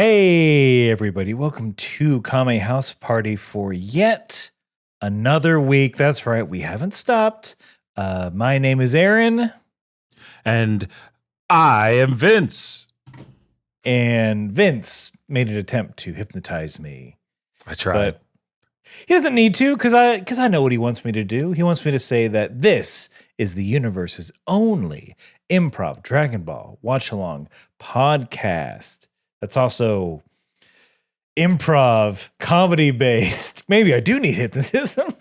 Hey, everybody. Welcome to Kame House Party for yet another week. That's right. We haven't stopped. My name is Aaron. And I am Vince. And Vince made an attempt to hypnotize me. I tried. But he doesn't need to because I know what he wants me to do. He wants me to say that this is the universe's only improv Dragon Ball watch-along podcast. That's also improv comedy based. Maybe I do need hypnotism.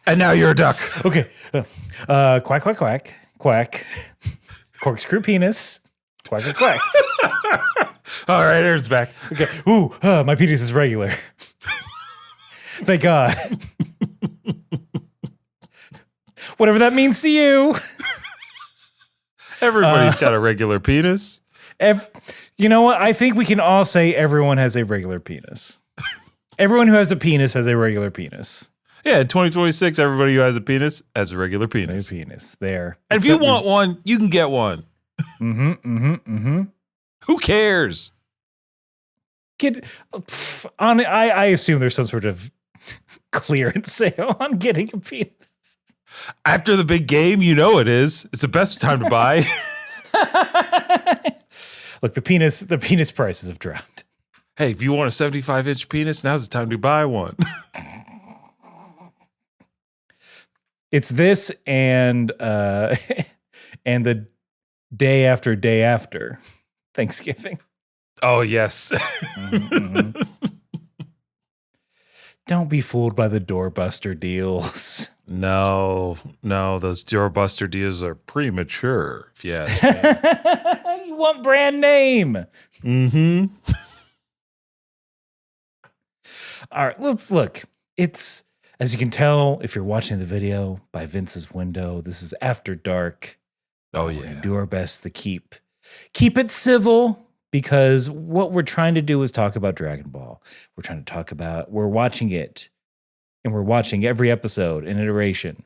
And now you're a duck. Okay. Quack, quack, quack, quack. Corkscrew penis. Quack, quack, quack. All right, Aaron's back. Okay. Ooh, my penis is regular. Thank God. Whatever that means to you. Everybody's got a regular penis. You know what? I think we can all say everyone has a regular penis. Everyone who has a penis has a regular penis. Yeah, in 2026, everybody who has a penis has a regular penis. Penis there. And if you want one, you can get one. Who cares? I assume there's some sort of clearance sale on getting a penis. After the big game, you know it is. It's the best time to buy. Look, the penis prices have dropped. Hey, if you want a 75-inch penis, now's the time to buy one. It's this and the day after Thanksgiving. Oh, yes. Don't be fooled by the doorbuster deals. No, those doorbuster deals are premature, if you ask me. You want brand name. Mm-hmm. All right, let's look. It's, as you can tell, if you're watching the video by Vince's window, this is after dark. Oh, We're yeah. gonna do our best to keep it civil, because what we're trying to do is talk about Dragon Ball. We're watching it, and we're watching every episode in iteration.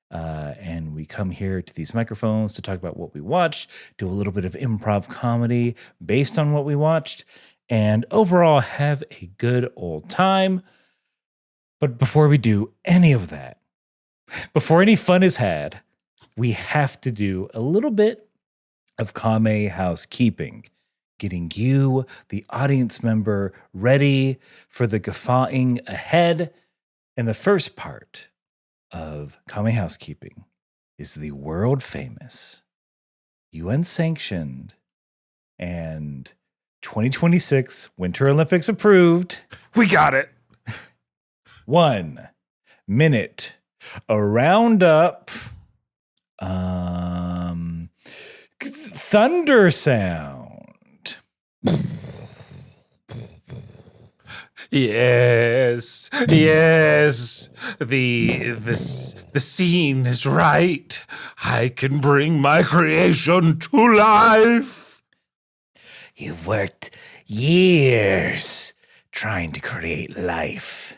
And we come here to these microphones to talk about what we watched, do a little bit of improv comedy based on what we watched, and overall have a good old time. But before we do any of that, before any fun is had, we have to do a little bit of Kame housekeeping, getting you, the audience member, ready for the guffawing ahead. And the first part of Kame housekeeping is the world famous, UN sanctioned, and 2026 Winter Olympics approved. We got it. 1 minute, a roundup, thunder sound. Yes. The scene is right. I can bring my creation to life. You've worked years trying to create life,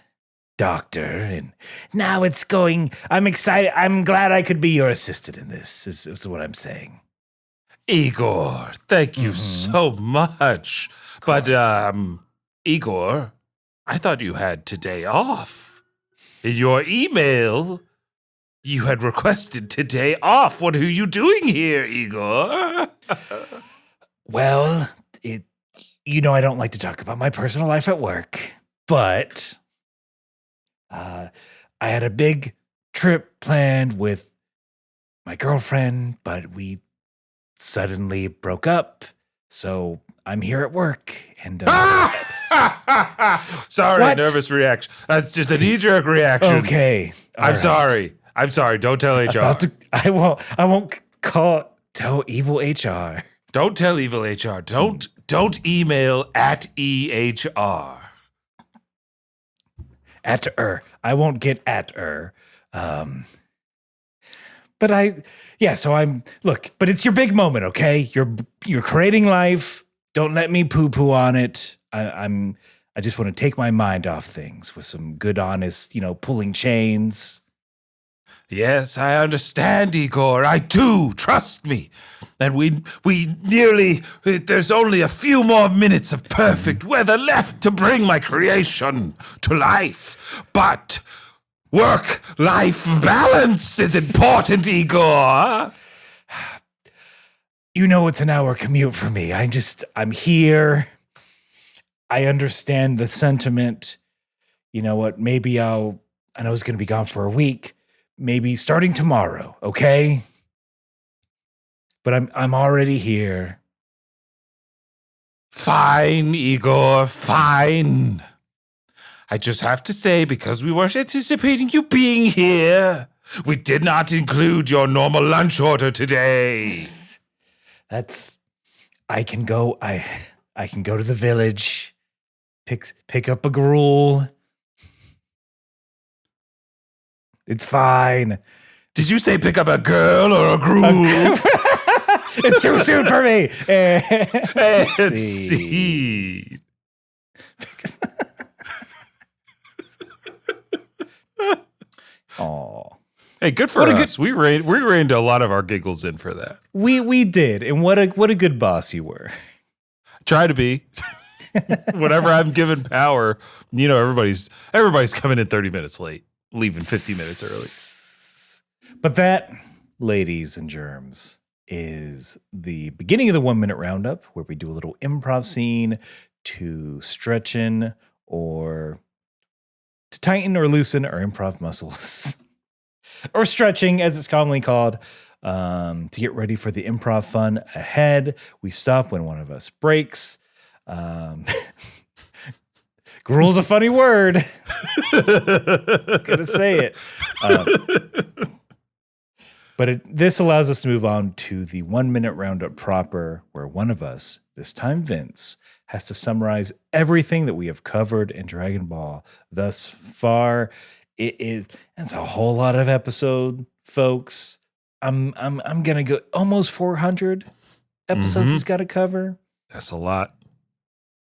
Doctor, and now it's going. I'm excited. I'm glad I could be your assistant in this, is what I'm saying. Igor, thank you so much. But, Igor, I thought you had today off. In your email, you had requested today off. What are you doing here, Igor? Well, I don't like to talk about my personal life at work, but I had a big trip planned with my girlfriend, but we suddenly broke up. So I'm here at work, and sorry, What? nervous reaction. That's just a knee-jerk reaction. okay. I'm sorry. Don't tell HR. I won't tell evil HR. Don't tell evil HR. Don't email at EHR. I won't get at her. But it's your big moment, okay? You're creating life. Don't let me poo-poo on it. I just want to take my mind off things with some good, honest, pulling chains. Yes, I understand, Igor. I do. Trust me. And there's only a few more minutes of perfect weather left to bring my creation to life. But work-life balance is important, Igor. You know, it's an hour commute for me. I'm here. I understand the sentiment. You know what? Maybe I know it's going to be gone for a week. Maybe starting tomorrow, okay? But I'm already here. Fine, Igor, fine. I just have to say, because we weren't anticipating you being here, we did not include your normal lunch order today. I can go to the village, pick up a gruel. It's fine. Did you say pick up a girl or a gruel? It's too soon for me. Let's see. Oh, hey, good for us. We reined a lot of our giggles in for that. We did, and what a good boss you were. Try to be. Whenever I'm given power, everybody's coming in 30 minutes late, leaving 50 minutes early. But that, ladies and germs, is the beginning of the 1 minute roundup, where we do a little improv scene to stretchen or to tighten or loosen our improv muscles, or stretching as it's commonly called, to get ready for the improv fun ahead. We stop when one of us breaks. Gruel's a funny word. Gonna say it. But this allows us to move on to the 1 minute roundup proper, where one of us, this time Vince, has to summarize everything that we have covered in Dragon Ball thus far. It's a whole lot of episode, folks. I'm gonna go almost 400 episodes it's got to cover. That's a lot.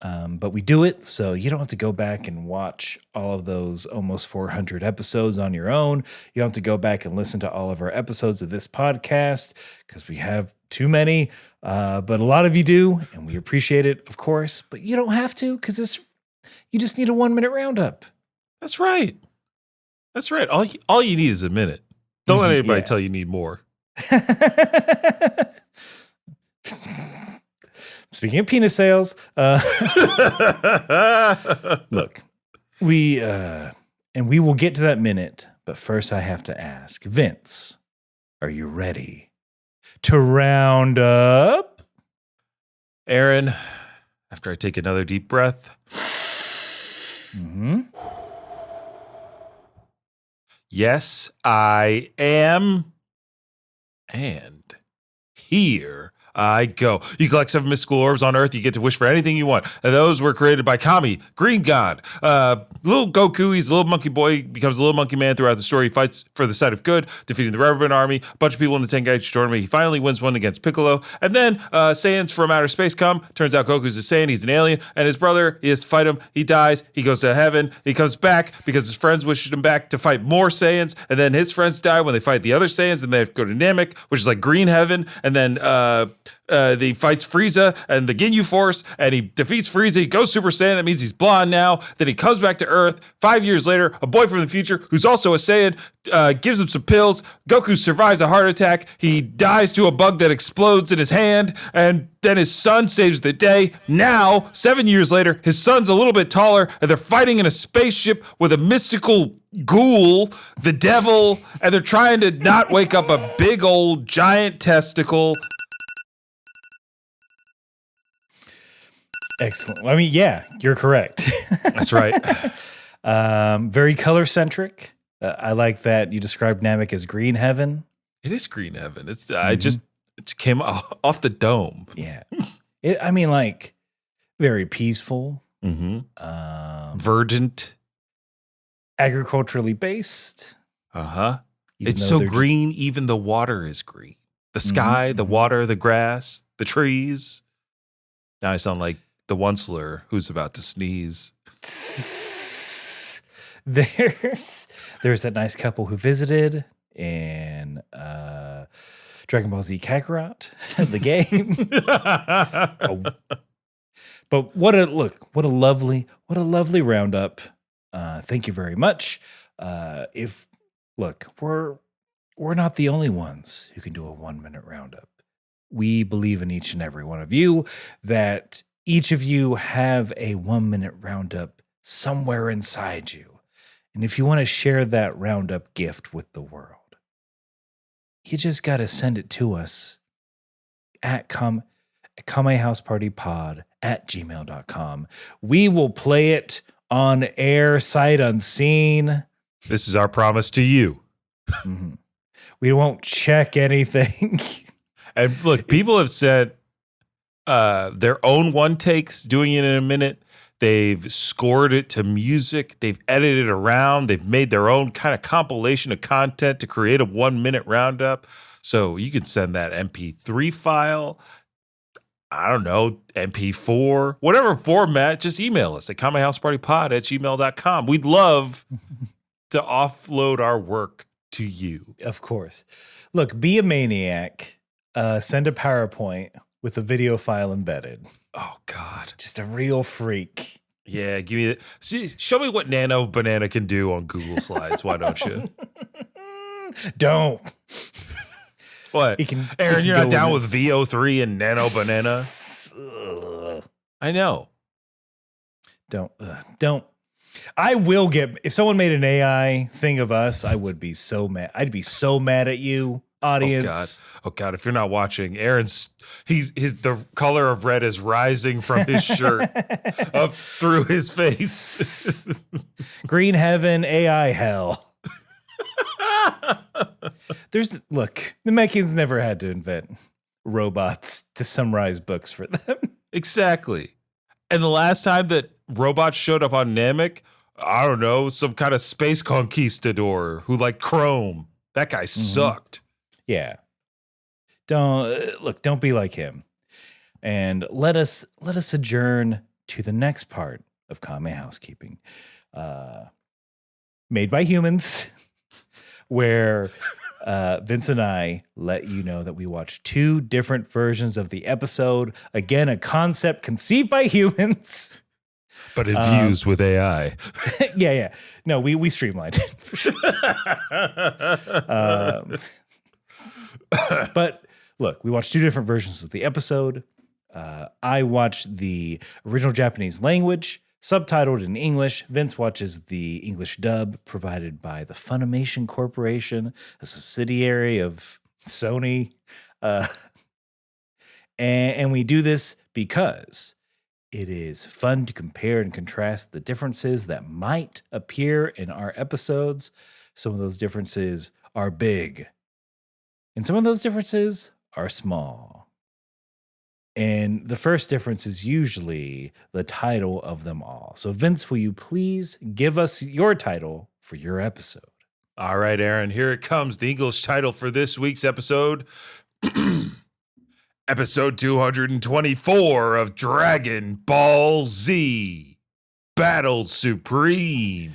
But we do it so you don't have to go back and watch all of those almost 400 episodes on your own. You don't have to go back and listen to all of our episodes of this podcast because we have too many. But a lot of you do, and we appreciate it, of course. But you don't have to, because you just need a 1 minute roundup. That's right. That's right. All you need is a minute. Don't let anybody tell you need more. Speaking of penis sales, look, we will get to that minute, but first I have to ask, Vince, are you ready to round up? Aaron, after I take another deep breath. Yes, I am. And here I go. You collect 7 mystical orbs on Earth. You get to wish for anything you want. And those were created by Kame, Green God. Little Goku, he's a little monkey boy, becomes a little monkey man throughout the story. He fights for the side of good, defeating the Rubberband army. A bunch of people in the Tenkaichi tournament. He finally wins one against Piccolo. And then Saiyans from outer space come. Turns out Goku's a Saiyan. He's an alien. And his brother, he has to fight him. He dies. He goes to heaven. He comes back because his friends wished him back to fight more Saiyans. And then his friends die when they fight the other Saiyans. And they have to go to Namek, which is like green heaven. And then he fights Frieza and the Ginyu Force, and he defeats Frieza. He goes Super Saiyan. That means he's blonde now. Then he comes back to Earth 5 years later. A boy from the future who's also a Saiyan gives him some pills. Goku survives a heart attack. He dies to a bug that explodes in his hand, and then his son saves the day. Now, 7 years later, his son's a little bit taller, and they're fighting in a spaceship with a mystical ghoul, the devil, and they're trying to not wake up a big old giant testicle. Excellent. I mean, yeah, you're correct. That's right. Very color centric. I like that you described Namek as green heaven. It is green heaven. It's it came off the dome. Yeah. Like very peaceful. Verdant. Agriculturally based. It's so green, even the water is green. The sky, the water, the grass, the trees. Now I sound like the Onceler who's about to sneeze. There's that nice couple who visited, in Dragon Ball Z Kakarot, the game. Oh, but what a lovely roundup. Thank you very much. We're not the only ones who can do a 1 minute roundup. We believe in each and every one of you, that each of you have a 1 minute roundup somewhere inside you. And if you want to share that roundup gift with the world, you just got to send it to us at kamehousepartypod@gmail.com. We will play it on air, sight unseen. This is our promise to you. Mm-hmm. We won't check anything. And look, people have said their own one takes doing it in a minute. They've scored it to music. They've edited it around. They've made their own kind of compilation of content to create a 1 minute roundup. So you can send that MP3 file, I don't know, MP4, whatever format, just email us at kamehousepartypod@gmail.com. We'd love to offload our work to you. Of course. Look, be a maniac. Send a PowerPoint with a video file embedded. Oh, God. Just a real freak. Yeah, give me show me what Nano Banana can do on Google Slides. Why don't you? Don't. What? Aaron, you're not down with VO3 and Nano Banana? I know. Don't. I will if someone made an AI thing of us, I would be so mad. I'd be so mad at you, audience. Oh God. If you're not watching, Aaron's the color of red is rising from his shirt up through his face. Green heaven, AI hell. Look, the Mechans never had to invent robots to summarize books for them. Exactly. And the last time that robots showed up on Namek, I don't know, some kind of space conquistador who liked Chrome. That guy sucked. Yeah. Don't be like him. And let us adjourn to the next part of Kame Housekeeping. Made by humans, where Vince and I let you know that we watched 2 different versions of the episode. Again, a concept conceived by humans, but infused with AI. Yeah. No, we streamlined it for sure. But look, we watched 2 different versions of the episode. I watched the original Japanese language, subtitled in English. Vince watches the English dub provided by the Funimation Corporation, a subsidiary of Sony. And we do this because it is fun to compare and contrast the differences that might appear in our episodes. Some of those differences are big, and some of those differences are small. And the first difference is usually the title of them all. So, Vince, will you please give us your title for your episode? All right, Aaron, here it comes. The English title for this week's episode. Episode 224 of Dragon Ball Z Battle Supreme.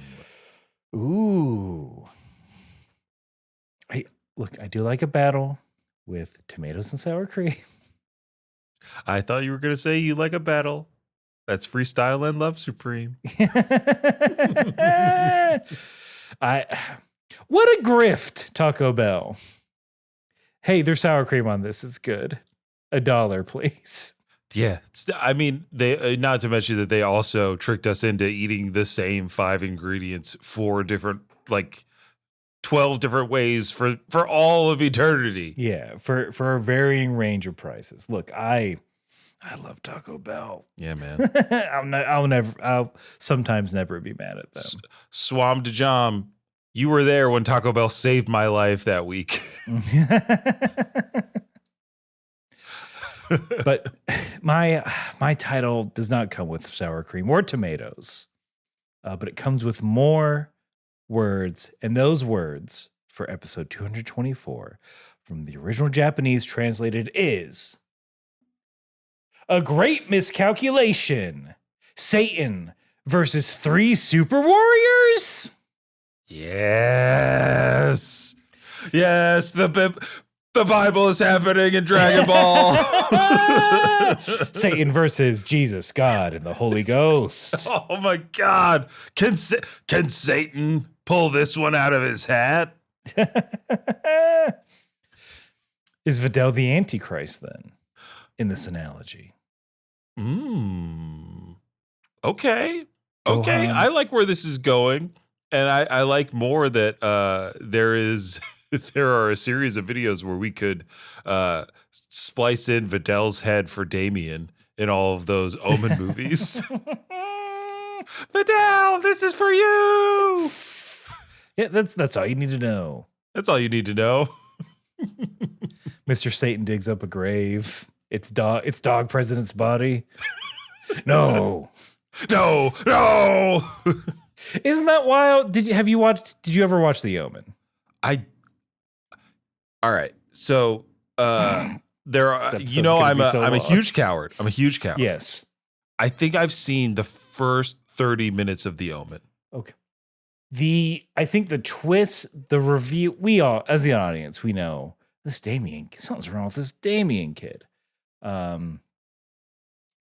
Ooh. I do like a battle with tomatoes and sour cream. I thought you were going to say you like a battle that's freestyle and love supreme. What a grift, Taco Bell. Hey, there's sour cream on this. It's good. $1, please. Yeah. I mean, they not to mention that they also tricked us into eating the same 5 ingredients, 4 different, 12 different ways for all of eternity. Yeah, for a varying range of prices. Look, I love Taco Bell. Yeah, man. I'll sometimes never be mad at them. Swam de Jam, you were there when Taco Bell saved my life that week. But my title does not come with sour cream or tomatoes, but it comes with more words, and those words for episode 224 from the original Japanese translated is a great miscalculation. Satan versus 3 super warriors. Yes. Yes, the Bible is happening in Dragon Ball. Satan versus Jesus, God, and the Holy Ghost. Oh my God! Can Satan pull this one out of his hat? Is Videl the Antichrist then, in this analogy? Okay. Gohan. Okay. I like where this is going. And I like more that there are a series of videos where we could splice in Videl's head for Damien in all of those Omen movies. Videl, this is for you. Yeah, that's all you need to know. That's all you need to know. Mr. Satan digs up a grave. It's dog president's body. No. No. Isn't that wild? Did you ever watch The Omen? All right. So there are, I'm a huge coward. I'm a huge coward. Yes. I think I've seen the first 30 minutes of The Omen. Okay. I think the twist, the review, we all, as the audience, we know something's wrong with this Damien kid. Because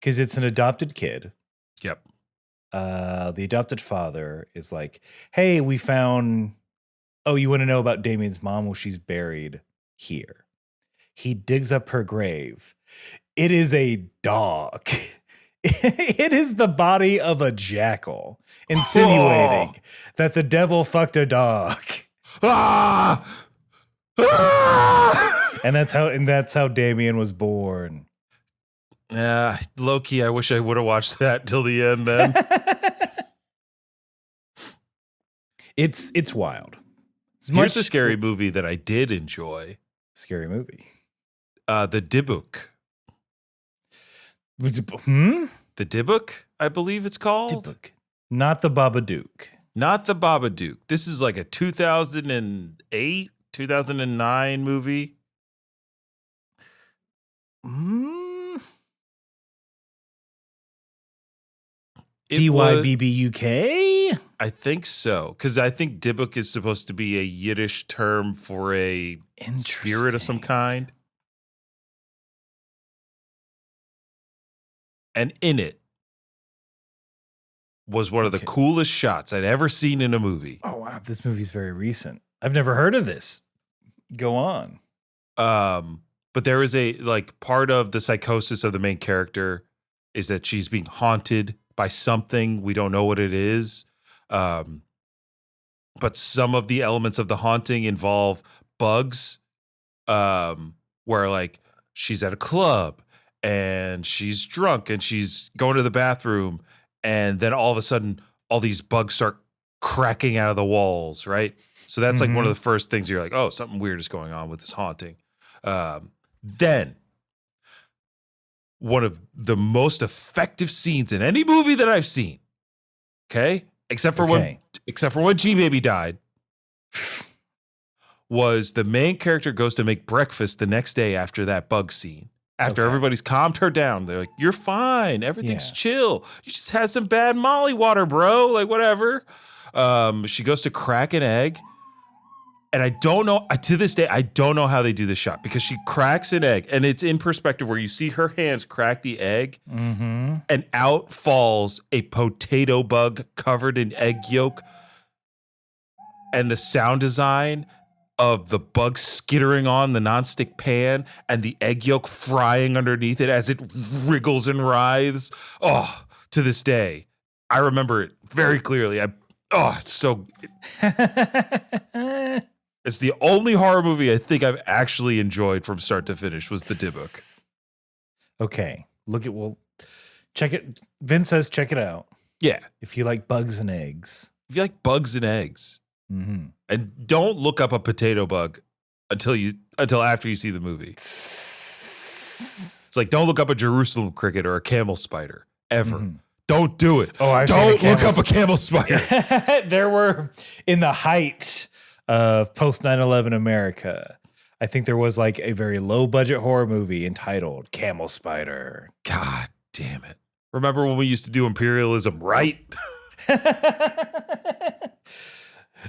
it's an adopted kid. Yep. The adopted father is like, hey, we found, you want to know about Damien's mom? Well, she's buried here. He digs up her grave. It is a dog. It is the body of a jackal, insinuating that the devil fucked a dog. And that's how Damien was born. Yeah, low key, I wish I would have watched that till the end then. It's wild. Here's a scary movie that I did enjoy. Scary movie. The Dybbuk. The Dybbuk, I believe it's called. Dybbuk. Not the Babadook. Not the Babadook. This is like a 2008, 2009 movie. DYBBUK? I think so. Because I think Dybbuk is supposed to be a Yiddish term for a spirit of some kind. And in it was one of the coolest shots I'd ever seen in a movie. Oh, wow. This movie's very recent. I've never heard of this. Go on. But there is part of the psychosis of the main character is that she's being haunted by something. We don't know what it is. But some of the elements of the haunting involve bugs, where she's at a club and she's drunk and she's going to the bathroom, and then all of a sudden all these bugs start cracking out of the walls, right? So that's one of the first things you're like, oh, something weird is going on with this haunting. Then one of the most effective scenes in any movie that I've seen, except for when G-Baby died, was the main character goes to make breakfast the next day after that bug scene. After everybody's calmed her down, they're like, you're fine. Everything's chill. You just had some bad Molly water, bro. Whatever. She goes to crack an egg. And I don't know, to this day, I don't know how they do this shot, because she cracks an egg and it's in perspective where you see her hands crack the egg and out falls a potato bug covered in egg yolk. And the sound design of the bug skittering on the nonstick pan and the egg yolk frying underneath it as it wriggles and writhes. Oh, to this day, I remember it very clearly. It's so... It's the only horror movie I think I've actually enjoyed from start to finish was The Dybbuk. Okay. Check it. Vince says check it out. Yeah. If you like bugs and eggs. If you like bugs and eggs. Mm-hmm. And don't look up a potato bug until after you see the movie. It's like, don't look up a Jerusalem cricket or a camel spider ever. Mm-hmm. Don't do it. Don't look up a camel spider. There were, in the height of post 9/11 America, I think there was a very low budget horror movie entitled Camel Spider. God damn it. Remember when we used to do imperialism right?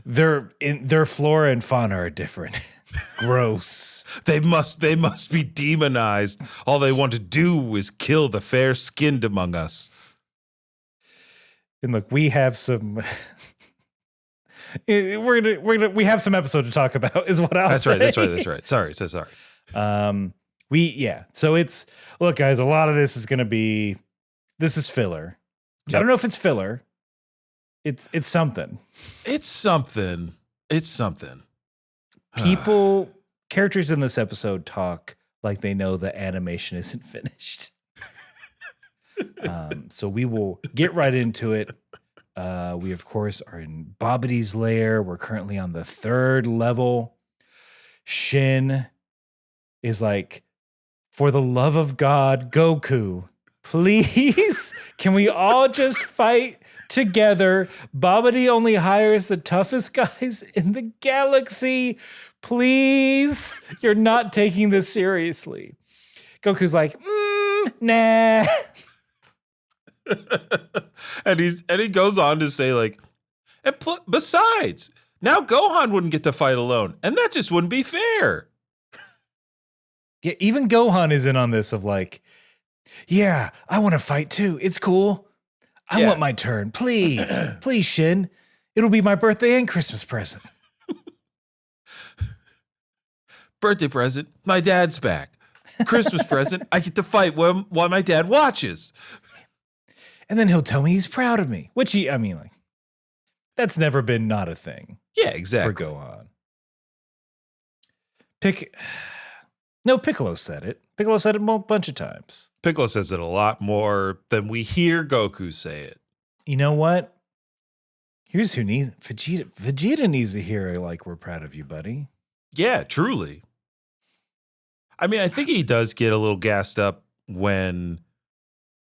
Their flora and fauna are different. Gross. They must be demonized. All they want to do is kill the fair-skinned among us. And look, we have some. We have some episode to talk about. Is what I'll say. That's right. Sorry, so sorry. So it's look, guys. A lot of this is going to be. This is filler. Yep. I don't know if it's filler. It's something. It's something. Characters in this episode talk like they know the animation isn't finished. So we will get right into it. We, of course, are in Babbidy's lair. We're currently on the 3rd level. Shin is like, for the love of God, Goku, please, can we all just fight together? Babbity only hires the toughest guys in the galaxy. Please, you're not taking this seriously. Goku's like, nah. and he goes on to say like, besides, now Gohan wouldn't get to fight alone, and that just wouldn't be fair. Yeah, even Gohan is in on this of like, yeah, I want to fight too. It's cool. I want my turn. Please, please, Shin. It'll be my birthday and Christmas present. Birthday present, my dad's back. Christmas present, I get to fight while my dad watches. And then he'll tell me he's proud of me, which that's never been not a thing. Yeah, exactly. For Gohan. Piccolo said it. Piccolo said it a bunch of times. Piccolo says it a lot more than we hear Goku say it. You know what? Here's who needs Vegeta. Vegeta needs to hear like, we're proud of you, buddy. Yeah, truly. I mean, I think he does get a little gassed up when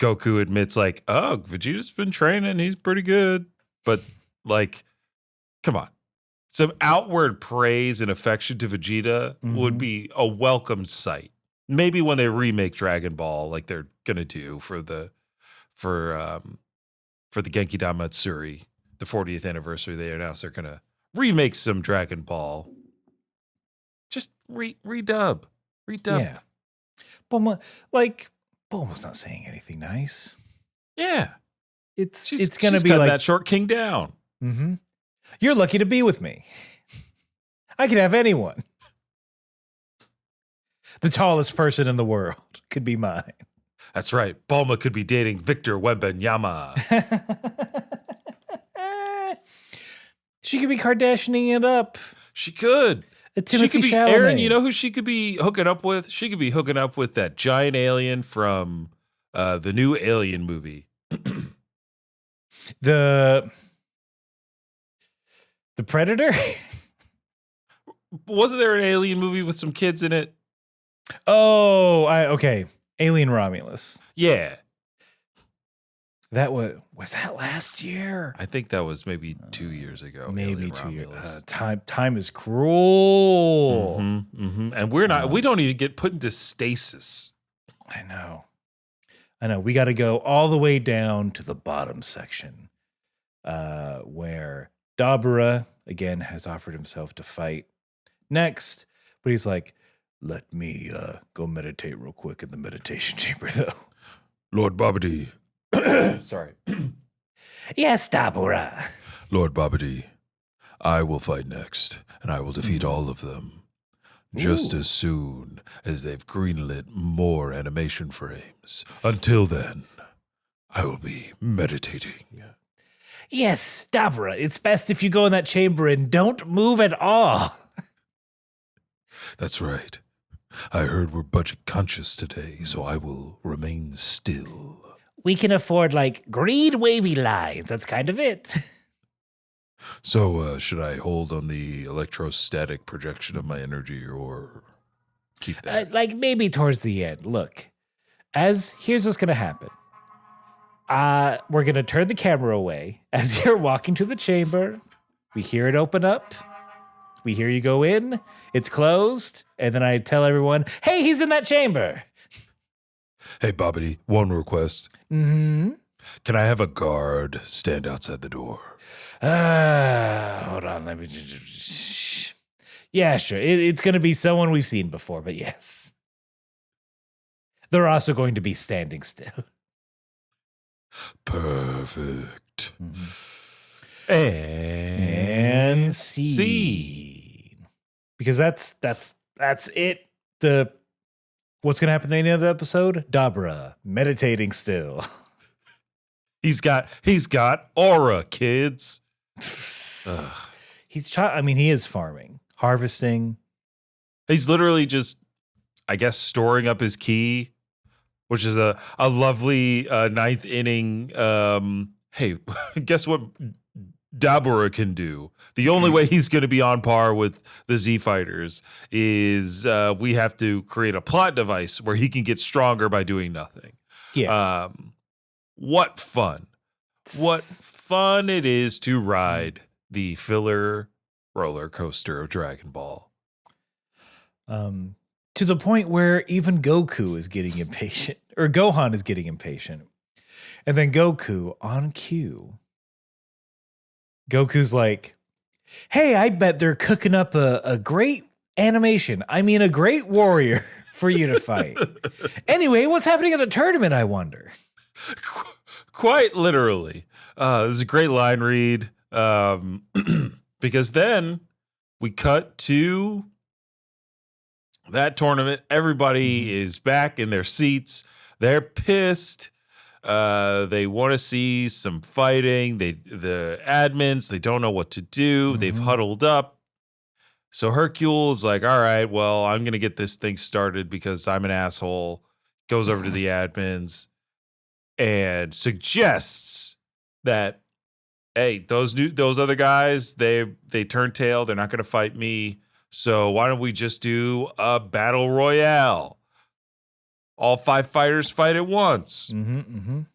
Goku admits like, oh, Vegeta's been training. He's pretty good. But like, come on. Some outward praise and affection to Vegeta would be a welcome sight. Maybe when they remake Dragon Ball, like they're gonna do for the Genki Damatsuri, the 40th anniversary, they announced they're gonna remake some Dragon Ball. Just redub. Yeah. Bulma's not saying anything nice. Yeah. It's gonna she's be cutting like that short king down. Mm-hmm. You're lucky to be with me. I could have anyone. The tallest person in the world could be mine. That's right. Bulma could be dating Victor Wembanyama. She could be Kardashianing it up. She could. She could be Chalamet. Aaron. You know who she could be hooking up with? She could be hooking up with that giant alien from the new Alien movie. The Predator? Wasn't there an alien movie with some kids in it? Oh, okay. Alien Romulus. Yeah. That was that last year? I think that was maybe 2 years ago. Maybe Alien 2 years. Romulus. Time is cruel. And we don't even get put into stasis. I know. We got to go all the way down to the bottom section, where Dabura again has offered himself to fight next, but he's like, "Let me go meditate real quick in the meditation chamber, though." Lord Babbity. Sorry. Yes, Dabura. Lord Babbity, I will fight next, and I will defeat all of them. Just as soon as they've greenlit more animation frames. Until then, I will be meditating. Yes, Dabura, it's best if you go in that chamber and don't move at all. That's right. I heard we're budget conscious today, so I will remain still. We can afford, green wavy lines. That's kind of it. So, should I hold on the electrostatic projection of my energy or keep that? Maybe towards the end. Look, here's what's going to happen. We're going to turn the camera away as you're walking to the chamber. We hear it open up. We hear you go in. It's closed. And then I tell everyone, hey, he's in that chamber. Hey, Bobbity, one request. Mm-hmm. Can I have a guard stand outside the door? Hold on. Let me. Yeah, sure. It's going to be someone we've seen before, but yes. They're also going to be standing still. Perfect. Mm-hmm. And scene. Because that's it. What's going to happen at the end of the episode? Dabura meditating still. He's got aura, kids. He is farming, harvesting. He's literally just, I guess, storing up his ki, which is a lovely ninth inning. Hey, guess what Dabura can do? The only way he's going to be on par with the Z Fighters is we have to create a plot device where he can get stronger by doing nothing. Yeah. What fun. What fun it is to ride the filler roller coaster of Dragon Ball. To the point where even Goku is getting impatient, or Gohan is getting impatient. And then Goku, on cue, Goku's like, hey, I bet they're cooking up a great animation. I mean, a great warrior for you to fight. Anyway, what's happening at the tournament, I wonder? Quite literally. This is a great line read. Because then we cut to that tournament. Everybody is back in their seats. They're pissed. They want to see some fighting. The admins, they don't know what to do. They've huddled up. So Hercule's like, all right, well, I'm going to get this thing started because I'm an asshole. Goes over to the admins and suggests that, hey, those other guys, they turn tail. They're not going to fight me. So why don't we just do a battle royale? All 5 fighters fight at once. Mr.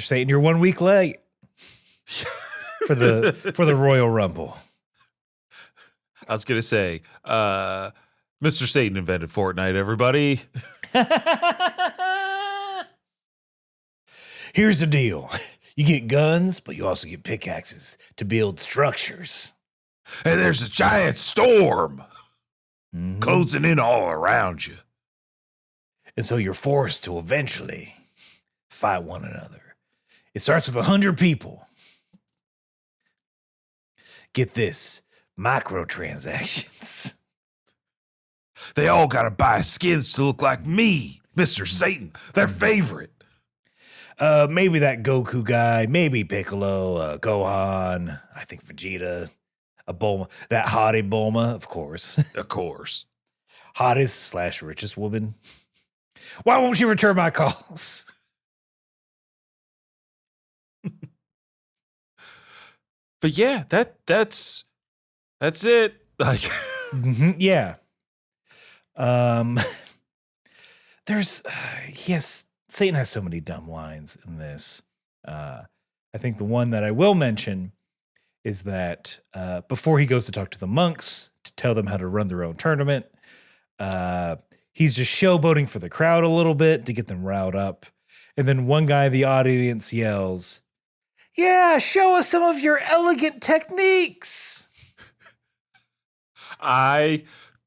Satan, you're 1 week late for the Royal Rumble. I was gonna say, Mr. Satan invented Fortnite. Everybody. Here's the deal: you get guns, but you also get pickaxes to build structures. And there's a giant storm closing in all around you. And so you're forced to eventually fight one another. It starts with 100 people. Get this, microtransactions. They all got to buy skins to look like me, Mr. Satan, their favorite. Maybe that Goku guy, maybe Piccolo, Gohan, I think Vegeta, a Bulma, that hottie Bulma, of course. Of course. Hottest / richest woman. Why won't she return my calls? But yeah, that's it. Like, yeah. There's Satan has so many dumb lines in this. I think the one that I will mention is that before he goes to talk to the monks to tell them how to run their own tournament, he's just showboating for the crowd a little bit to get them riled up. And then one guy in the audience yells, "Yeah, show us some of your elegant techniques."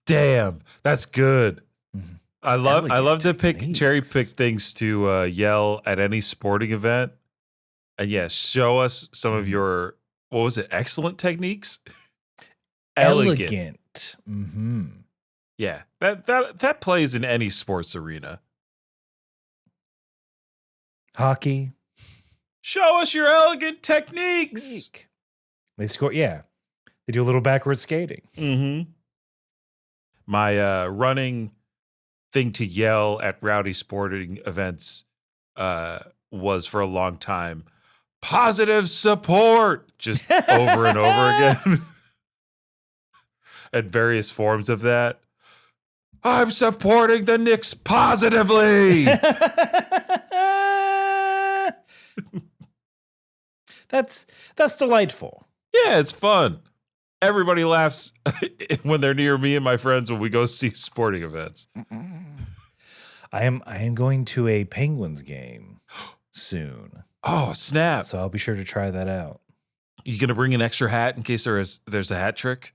Damn, that's good. Mm-hmm. I love to cherry pick things to yell at any sporting event. And yes, show us some of your, what was it? Excellent techniques? Elegant. Mm-hmm. Yeah, that plays in any sports arena. Hockey. Show us your elegant techniques. They score. Yeah. They do a little backward skating. Mm-hmm. My running thing to yell at rowdy sporting events was for a long time, positive support, just over and over again. At various forms of that. I'm supporting the Knicks positively. That's delightful. Yeah, it's fun. Everybody laughs when they're near me and my friends when we go see sporting events. I am going to a Penguins game soon. Oh, snap. So I'll be sure to try that out. You going to bring an extra hat in case there's a hat trick?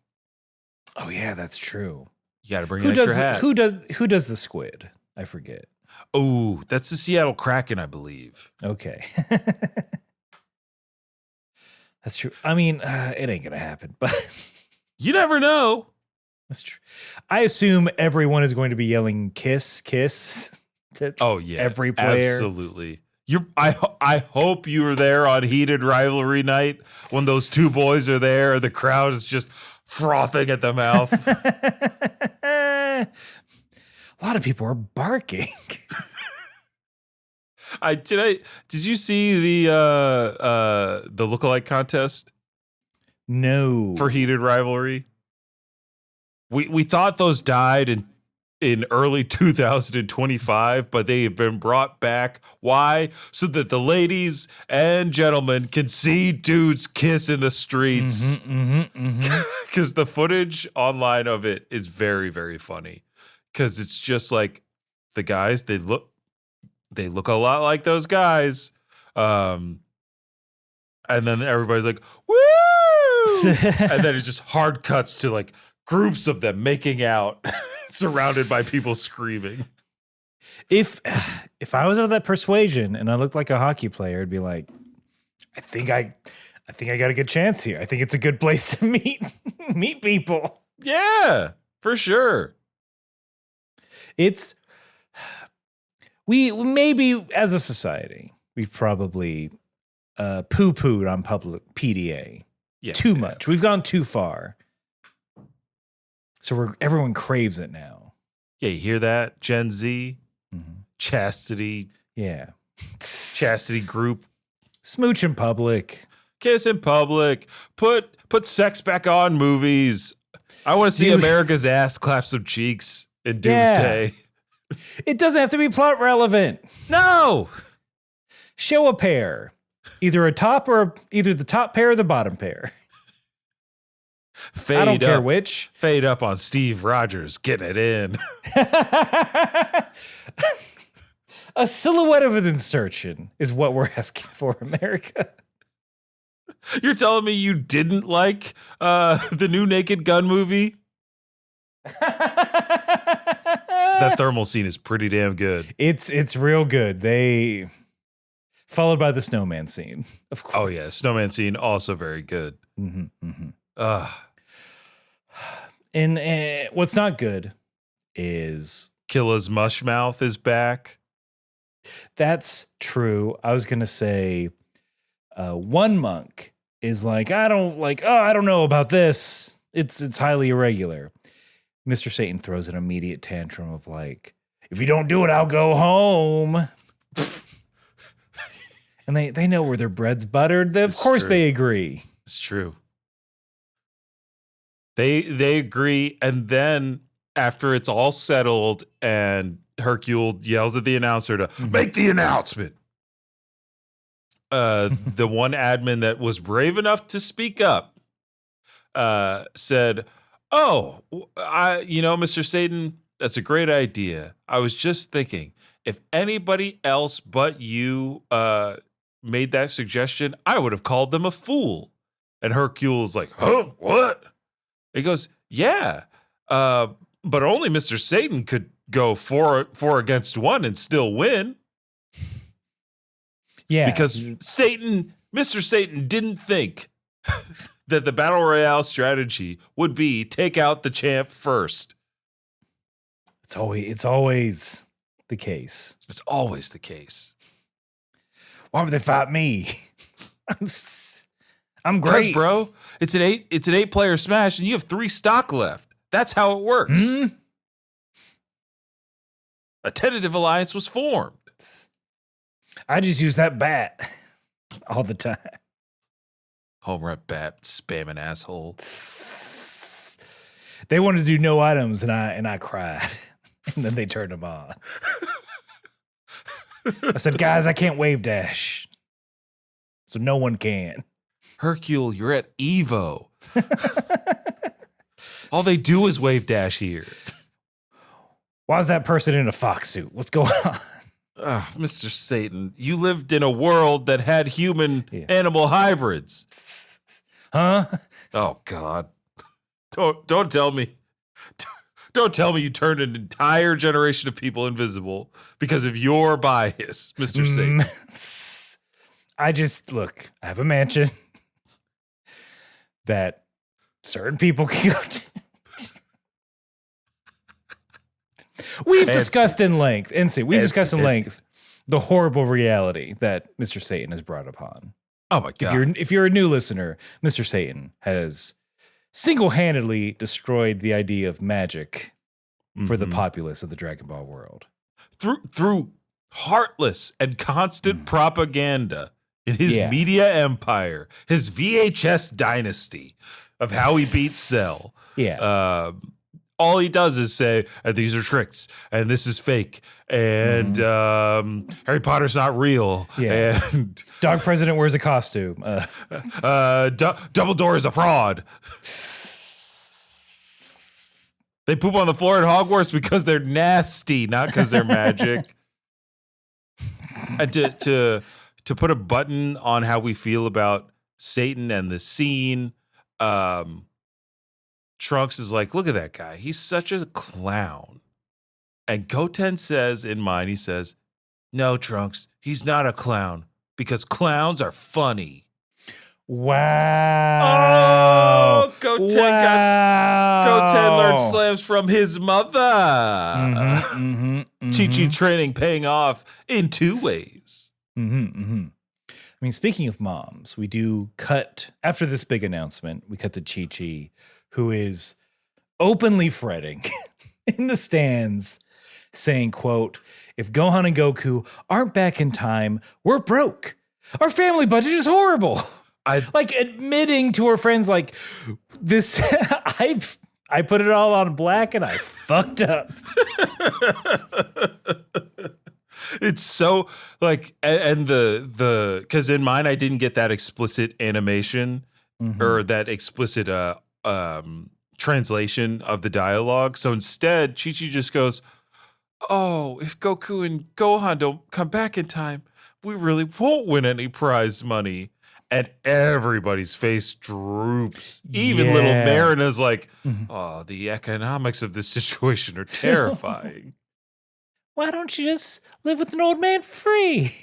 Oh yeah, that's true. You got to bring an extra hat. Who does the squid? I forget. Oh, that's the Seattle Kraken, I believe. Okay. That's true. I mean, it ain't gonna happen, but you never know. That's true. I assume everyone is going to be yelling "kiss, kiss" to every player. Absolutely. I hope you were there on Heated Rivalry Night when those two boys are there and the crowd is just frothing at the mouth. A lot of people are barking. Did you see the lookalike contest? No. For Heated Rivalry? We thought those died in early 2025, but they have been brought back. Why? So that the ladies and gentlemen can see dudes kiss in the streets. Because the footage online of it is very, very funny. Because it's just like the guys, they look a lot like those guys. And then everybody's like, woo! And then it just hard cuts to like groups of them making out surrounded by people screaming. If I was of that persuasion and I looked like a hockey player, I'd be like, I think I got a good chance here. I think it's a good place to meet people. Yeah, for sure. We maybe as a society, we've probably poo-pooed on public PDA too much. We've gone too far. So everyone craves it now. Yeah, you hear that? Gen Z, chastity. Yeah. Chastity group. Smooch in public. Kiss in public. Put sex back on movies. I want to see America's ass clap some cheeks in Doomsday. Yeah. It doesn't have to be plot relevant. No. Show a pair. Either the top pair or the bottom pair. I don't care which. Fade up on Steve Rogers, getting it in. A silhouette of an insertion is what we're asking for, America. You're telling me you didn't like the new Naked Gun movie? That thermal scene is pretty damn good. It's real good. They followed by the snowman scene, of course. Oh yeah, snowman scene also very good. And what's not good is Killa's Mushmouth is back. That's true. I was gonna say, one monk is like, I don't know about this. It's highly irregular. Mr. Satan throws an immediate tantrum of like, if you don't do it, I'll go home. And they know where their bread's buttered. Of course they agree. It's true. They agree, and then after it's all settled and Hercule yells at the announcer to make the announcement, the one admin that was brave enough to speak up said, Mr. Satan, that's a great idea. I was just thinking, if anybody else but you made that suggestion, I would have called them a fool. And Hercule is like, huh, what? He goes, yeah, but only Mr. Satan could go four against one and still win. Yeah. Because Mr. Satan didn't think that the Battle Royale strategy would be take out the champ first. It's always the case. It's always the case. Why would they fight me? I'm great, bro. It's an 8-player smash, and you have 3 stock left. That's how it works. Mm-hmm. A tentative alliance was formed. I just use that bat all the time. Home run bat, spamming asshole. They wanted to do no items, and I cried, and then they turned them on. I said, guys, I can't wave dash, so no one can. Hercule, you're at Evo. All they do is wave dash here. Why is that person in a fox suit? What's going on? Mr. Satan, you lived in a world that had human-animal hybrids. Huh? Oh, God. Don't tell me. Don't tell me you turned an entire generation of people invisible because of your bias, Mr. Satan. I have a mansion that certain people can go to. We've discussed in length the horrible reality that Mr. Satan has brought upon. Oh my God. If you're a new listener, Mr. Satan has single-handedly destroyed the idea of magic for the populace of the Dragon Ball world. Through heartless and constant propaganda in his media empire, his VHS dynasty of how he beats Cell. Yeah. All he does is say, these are tricks, and this is fake, and Harry Potter's not real, and Dog President wears a costume. Dumbledore is a fraud. They poop on the floor at Hogwarts because they're nasty, not because they're magic. And to put a button on how we feel about Satan and the scene, Trunks is like, look at that guy. He's such a clown. And Goten says in mine, he says, no, Trunks, he's not a clown because clowns are funny. Wow. Oh, Goten learned slams from his mother. Chi-Chi training paying off in two ways. I mean, speaking of moms, we do cut, after this big announcement, we cut to Chi-Chi, who is openly fretting in the stands, saying, quote, if Gohan and Goku aren't back in time, we're broke. Our family budget is horrible. Like admitting to her friends, like, this, I put it all on black and I fucked up. It's so like, and the because in mine I didn't get that explicit animation or that explicit translation of the dialogue. So instead, Chi-Chi just goes, oh, if Goku and Gohan don't come back in time, we really won't win any prize money. And everybody's face droops. Even little Marina's like, oh, the economics of this situation are terrifying. Why don't you just live with an old man for free?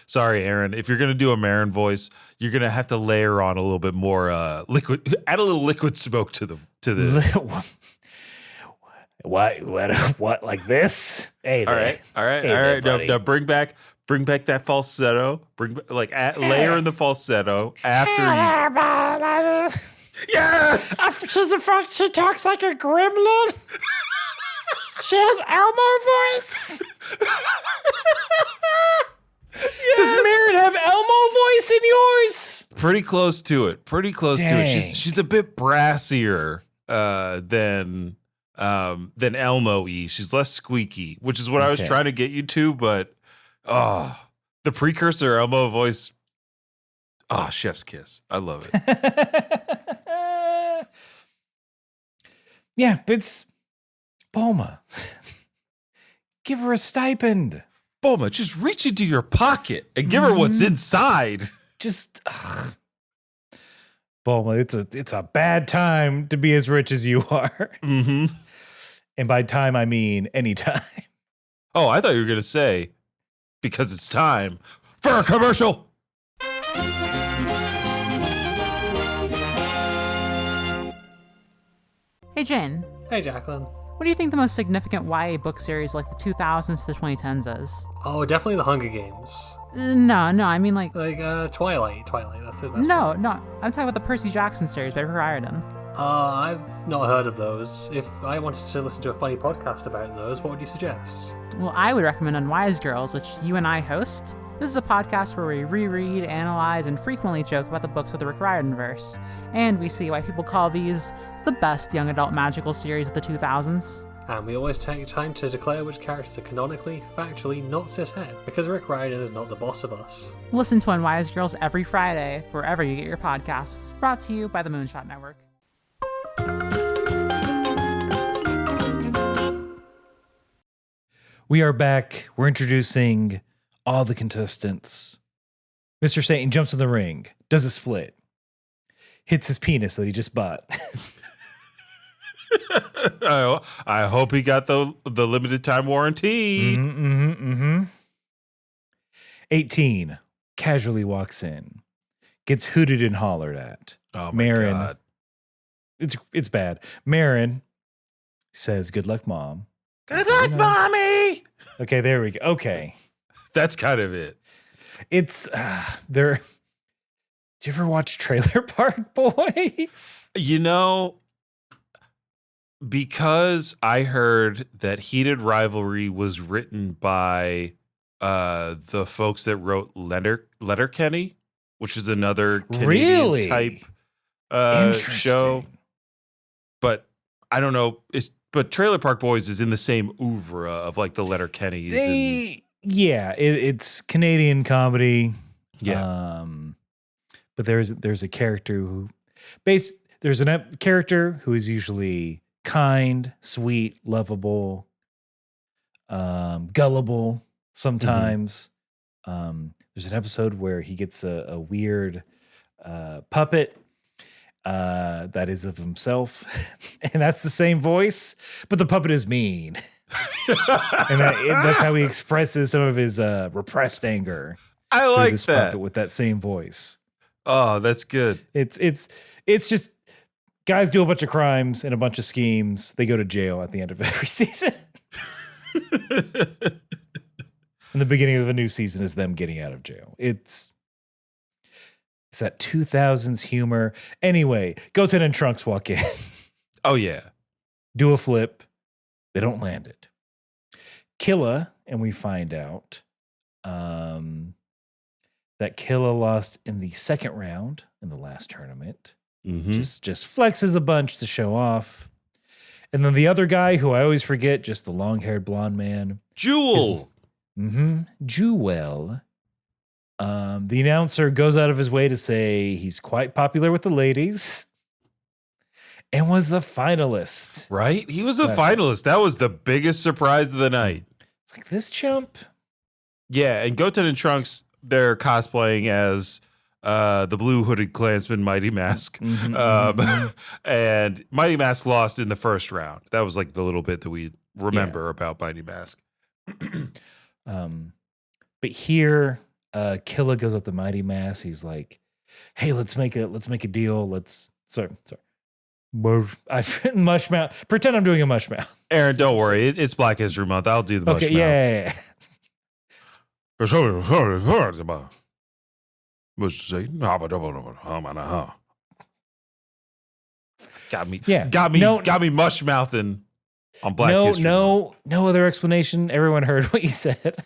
Sorry, Aaron. If you're going to do a Marin voice, you're going to have to layer on a little bit more liquid, add a little liquid smoke to the. What, like this? Hey, all right. Hey, Now bring back that falsetto. Layer in the falsetto after you. Yes. She talks like a gremlin. She has Elmo voice. Yes. Does Marin have Elmo voice in yours? Pretty close to it. She's a bit brassier than Elmo-y. She's less squeaky, which is what I was trying to get you to, but the precursor Elmo voice, chef's kiss. I love it. Yeah, it's Bulma. Give her a stipend. Bulma, just reach into your pocket and give her what's inside. Just Bulma, it's a bad time to be as rich as you are. And by time I mean anytime. Oh, I thought you were gonna say because it's time for a commercial. Hey Jane. Hey Jacqueline. What do you think the most significant YA book series like the 2000s to the 2010s is? Oh, definitely The Hunger Games. No, I mean like Twilight, that's the best No, one. I'm talking about the Percy Jackson series by Riordan. I've not heard of those. If I wanted to listen to a funny podcast about those, what would you suggest? Well, I would recommend Unwise Girls, which you and I host. This is a podcast where we reread, analyze, and frequently joke about the books of the Rick Riordan-verse. And we see why people call these the best young adult magical series of the 2000s. And we always take time to declare which characters are canonically, factually not cishet, because Rick Riordan is not the boss of us. Listen to Unwise Girls every Friday, wherever you get your podcasts. Brought to you by the Moonshot Network. We are back. We're introducing all the contestants. Mr. Satan jumps in the ring, does a split, hits his penis that he just bought. I hope he got the limited time warranty. 18, casually walks in, gets hooted and hollered at. Oh my Marin, God. It's bad. Marin says, "Good luck, Mom." Good luck, Mommy. Okay, there we go. Okay. That's kind of it. It's there. Do you ever watch Trailer Park Boys? You know, because I heard that Heated Rivalry was written by the folks that wrote Letterkenny, which is another Canadian type show. But I don't know. But Trailer Park Boys is in the same oeuvre of like the Letterkennys. It's Canadian comedy. Yeah. But there's a character who there's a character who is usually kind, sweet, lovable, gullible sometimes. There's an episode where he gets a weird puppet that is of himself, and that's the same voice, but the puppet is mean. And that's how he expresses some of his repressed anger. I like this that puppet with that same voice. Oh, that's good. It's just guys do a bunch of crimes and a bunch of schemes. They go to jail at the end of every season. And the beginning of the new season is them getting out of jail. It's that 2000s humor. Anyway, Goten and Trunks walk in. Oh, yeah. Do a flip. They don't land it. Killa, and we find out that Killa lost in the second round in the last tournament. Just flexes a bunch to show off. And then the other guy, who I always forget, just the long-haired blonde man. Jewel. Jewel. The announcer goes out of his way to say he's quite popular with the ladies and was the finalist. Right? He was the finalist. That was the biggest surprise of the night. It's like, this chump. Yeah, and Goten and Trunks, they're cosplaying as the blue hooded Klansman Mighty Mask. And Mighty Mask lost in the first round. That was like the little bit that we remember about Mighty Mask. But here, Killa goes up the Mighty Mask. He's like, "Hey, let's make a deal. Sorry. Mush mouth. Pretend I'm doing a mush mouth. Aaron, don't worry. It's Black History Month. I'll do the mush mouth. Yeah. Got me mush mouthing on Black History Month. No other explanation. Everyone heard what you said.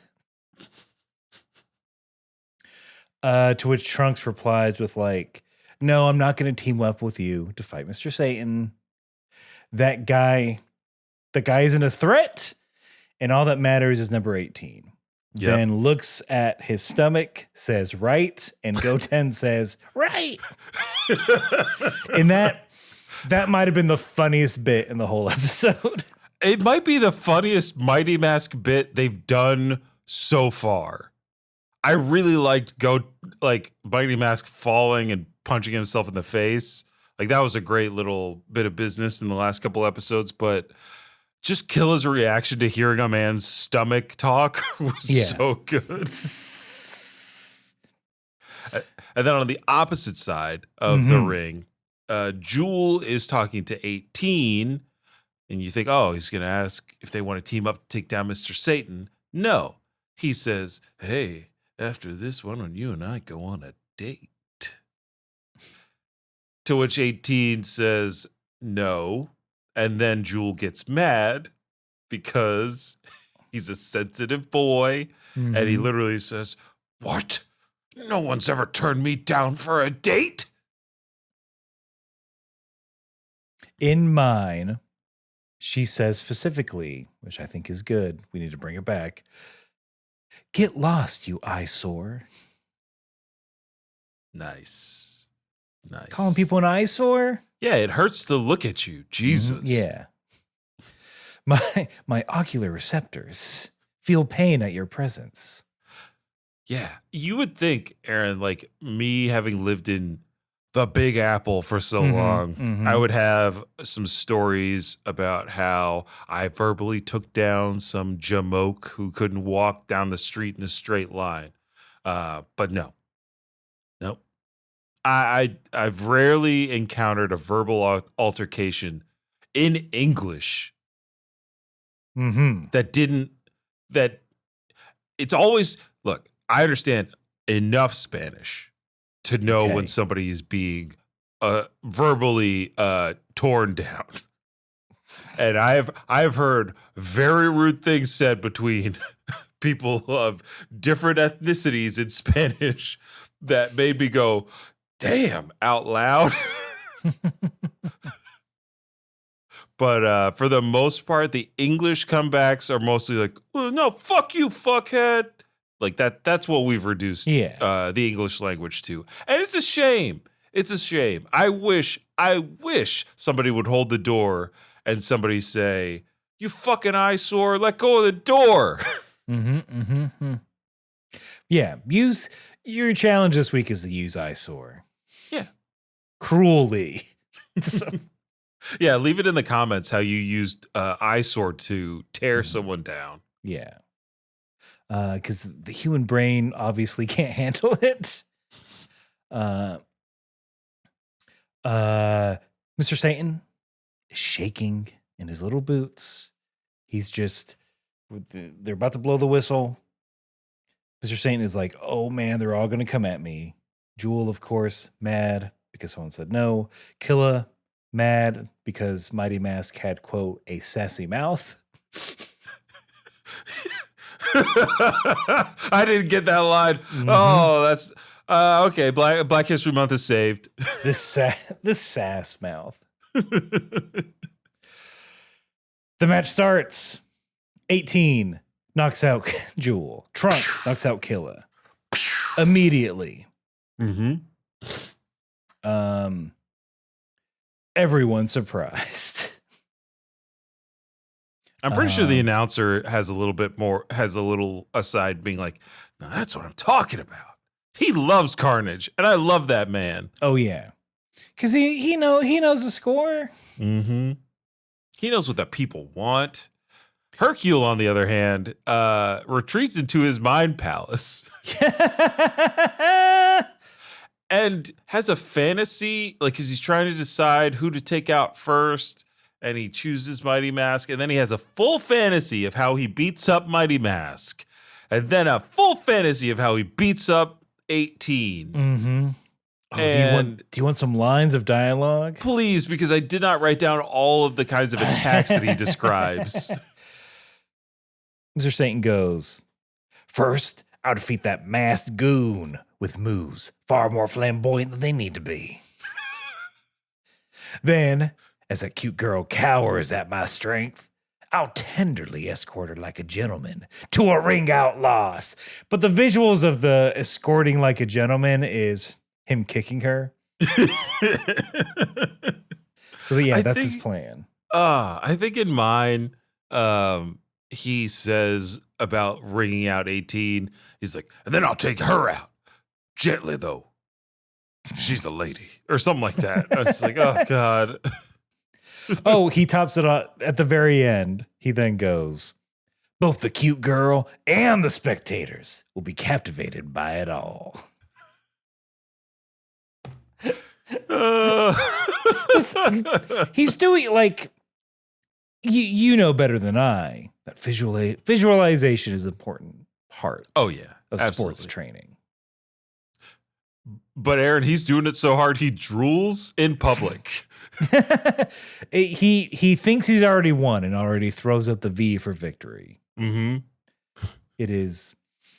To which Trunks replies with like, "No, I'm not going to team up with you to fight Mr. Satan. The guy isn't a threat, and all that matters is number 18." Yep. Then looks at his stomach, says right, and Goten says right. And that might have been the funniest bit in the whole episode. It might be the funniest Mighty Mask bit they've done so far. I really liked Mighty Mask falling and punching himself in the face. Like, that was a great little bit of business in the last couple episodes, but just Killa's reaction to hearing a man's stomach talk was so good. And then on the opposite side of the ring, Jewel is talking to 18, and you think, oh, he's going to ask if they want to team up to take down Mr. Satan. No. He says, "Hey, after this, why don't you and I go on a date?" To which 18 says no. And then Jewel gets mad because he's a sensitive boy. And he literally says, "What? No one's ever turned me down for a date?" In mine, she says specifically, which I think is good, we need to bring it back, "Get lost, you eyesore." Nice. Calling people an eyesore? Yeah, it hurts to look at you. Jesus. Yeah. My ocular receptors feel pain at your presence. Yeah. You would think, Aaron, like me having lived in the Big Apple for so long. I would have some stories about how I verbally took down some jamoke who couldn't walk down the street in a straight line. But no. I've rarely encountered a verbal altercation in English that it's always, look, I understand enough Spanish to know when somebody is being verbally torn down. And I've heard very rude things said between people of different ethnicities in Spanish that made me go, damn, out loud. But for the most part, the English comebacks are mostly like, well, no, fuck you, fuckhead. Like that's what we've reduced the English language to. And it's a shame. It's a shame. I wish somebody would hold the door and somebody say, you fucking eyesore, let go of the door. Yeah, your challenge this week is to use eyesore. Yeah. Cruelly. Yeah, leave it in the comments how you used eyesore to tear someone down. Yeah. Because the human brain obviously can't handle it. Mr. Satan is shaking in his little boots. He's just, they're about to blow the whistle. Mr. Satan is like, oh man, they're all going to come at me. Jewel, of course, mad because someone said no. Killa, mad because Mighty Mask had, quote, a sassy mouth. I didn't get that line. Oh, that's okay. Black History Month is saved. This sass mouth. The match starts. 18 knocks out Jewel. Trunks knocks out Killa immediately. Everyone's surprised. I'm pretty sure the announcer has a little aside being like, now that's what I'm talking about. He loves Carnage, and I love that man. Oh yeah. Cause he knows the score. He knows what the people want. Hercule, on the other hand, retreats into his mind palace. And has a fantasy, like, because he's trying to decide who to take out first. And he chooses Mighty Mask, and then he has a full fantasy of how he beats up Mighty Mask, and then a full fantasy of how he beats up 18. Oh, do you want some lines of dialogue? Please, because I did not write down all of the kinds of attacks that he describes. Mr. Satan goes, first, I'll defeat that masked goon with moves far more flamboyant than they need to be. Then, as that cute girl cowers at my strength, I'll tenderly escort her like a gentleman to a ring out loss. But the visuals of the escorting like a gentleman is him kicking her. So yeah, that's his plan. I think in mine, he says about ringing out 18, he's like, and then I'll take her out. Gently, though. She's a lady. Or something like that. I was like, oh, God. Oh, he tops it up at the very end. He then goes, both the cute girl and the spectators will be captivated by it all. He's doing, like, you know better than I that visualization is an important part. Oh, yeah. Of Absolutely. Sports training. But Aaron, he's doing it so hard he drools in public. He thinks he's already won and already throws up the V for victory. Mm-hmm. It is,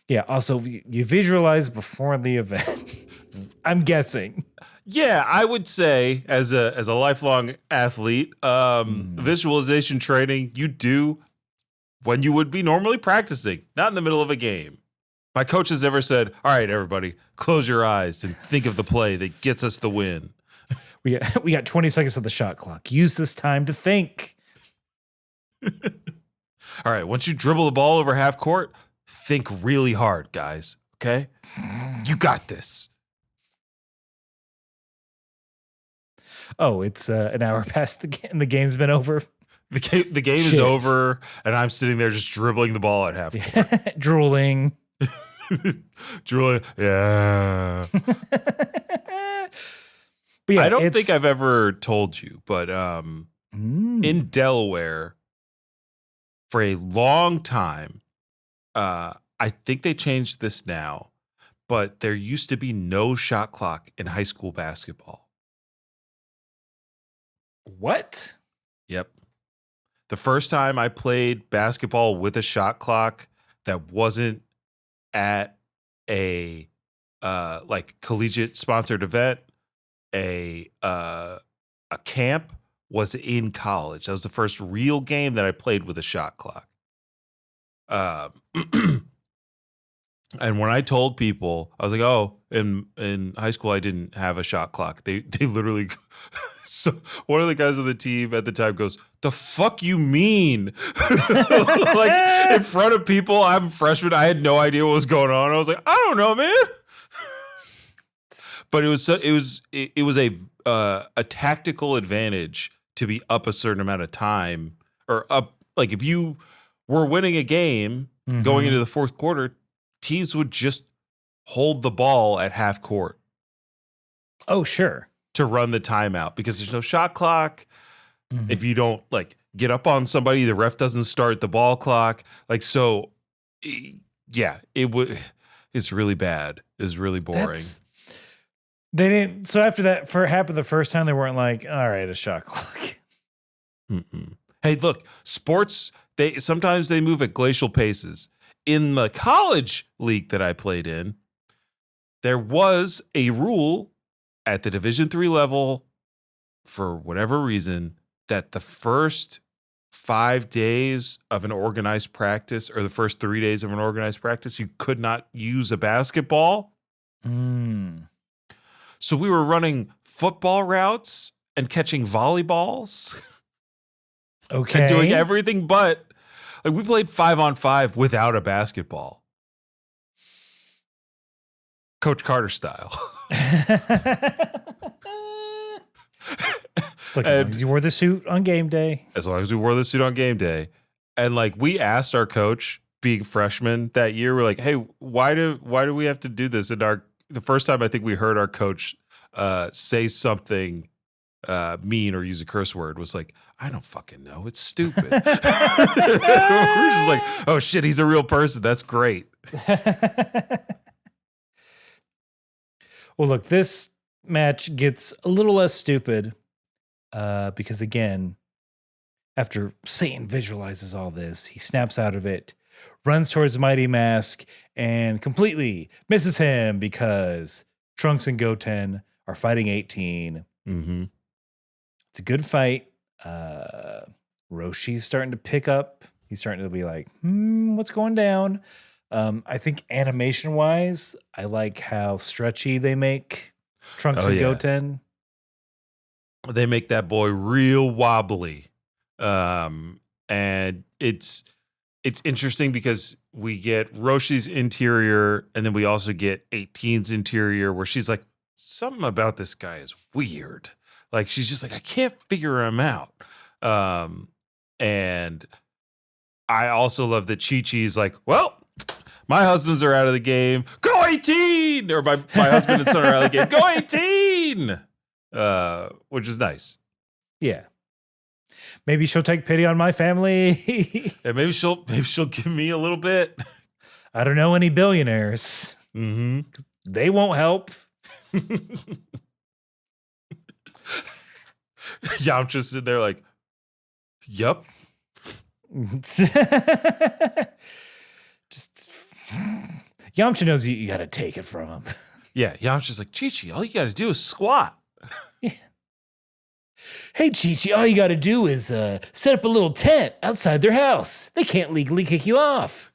yeah. Also, you visualize before the event. I'm guessing. Yeah, I would say as a lifelong athlete, visualization training you do when you would be normally practicing, not in the middle of a game. My coach has never said, all right, everybody, close your eyes and think of the play that gets us the win. We got 20 seconds of the shot clock. Use this time to think. All right, once you dribble the ball over half court, think really hard, guys, okay? You got this. Oh, it's an hour past the game. The game's been over. The game is Shit. over, and I'm sitting there just dribbling the ball at half court. Drooling. Drooling. Yeah. But yeah, I don't it's- think I've ever told you, but in Delaware, for a long time, I think they changed this now, but there used to be no shot clock in high school basketball. What? Yep. The first time I played basketball with a shot clock that wasn't at a like collegiate sponsored event, a camp, was in college. That was the first real game that I played with a shot clock. And when I told people, I was like, "Oh, in high school I didn't have a shot clock." They literally so one of the guys on the team at the time goes, "The fuck you mean?" Like in front of people, I'm a freshman. I had no idea what was going on. I was like, "I don't know, man." But it was a tactical advantage to be up a certain amount of time, or up, like if you were winning a game going into the fourth quarter, teams would just hold the ball at half court. Oh, sure. To run the timeout because there's no shot clock. If you don't like get up on somebody, the ref doesn't start the ball clock. Like, so yeah, it's really bad. It's really boring. They didn't. So after that, for happened the first time, they weren't like, all right, a shot clock. Hey, look, sports, sometimes they move at glacial paces. In the college league that I played in, there was a rule at the Division III level, for whatever reason, that the first 5 days of an organized practice, or the first 3 days of an organized practice, you could not use a basketball. So we were running football routes and catching volleyballs. Okay. And doing everything but, like, we played 5-on-5 without a basketball. Coach Carter style. Look, as long as you wore the suit on game day. As long as we wore the suit on game day. And like, we asked our coach, being freshmen that year, we're like, hey, why do we have to do this? And the first time I think we heard our coach say something mean or use a curse word was like, I don't fucking know. It's stupid. We're just like, oh shit, he's a real person. That's great. Well, look, this match gets a little less stupid because, again, after Satan visualizes all this, he snaps out of it, runs towards Mighty Mask, and completely misses him because Trunks and Goten are fighting 18. It's a good fight. Roshi's starting to pick up. He's starting to be like, what's going down? I think animation-wise, I like how stretchy they make Trunks and Goten. They make that boy real wobbly. And it's interesting because we get Roshi's interior, and then we also get 18's interior, where she's like, something about this guy is weird. Like, she's just like, I can't figure him out. And I also love that Chi-Chi's like, well, my husbands are out of the game. Go 18! Or my husband and son are out of the game. Go 18! Which is nice. Yeah. Maybe she'll take pity on my family. And maybe she'll give me a little bit. I don't know any billionaires. They won't help. Yamcha's sitting there like, yup. Just Yamcha knows you got to take it from him. Yeah, Yamcha's like, Chi-Chi, all you got to do is squat. Hey, Chi-Chi, all you got to do is set up a little tent outside their house. They can't legally kick you off.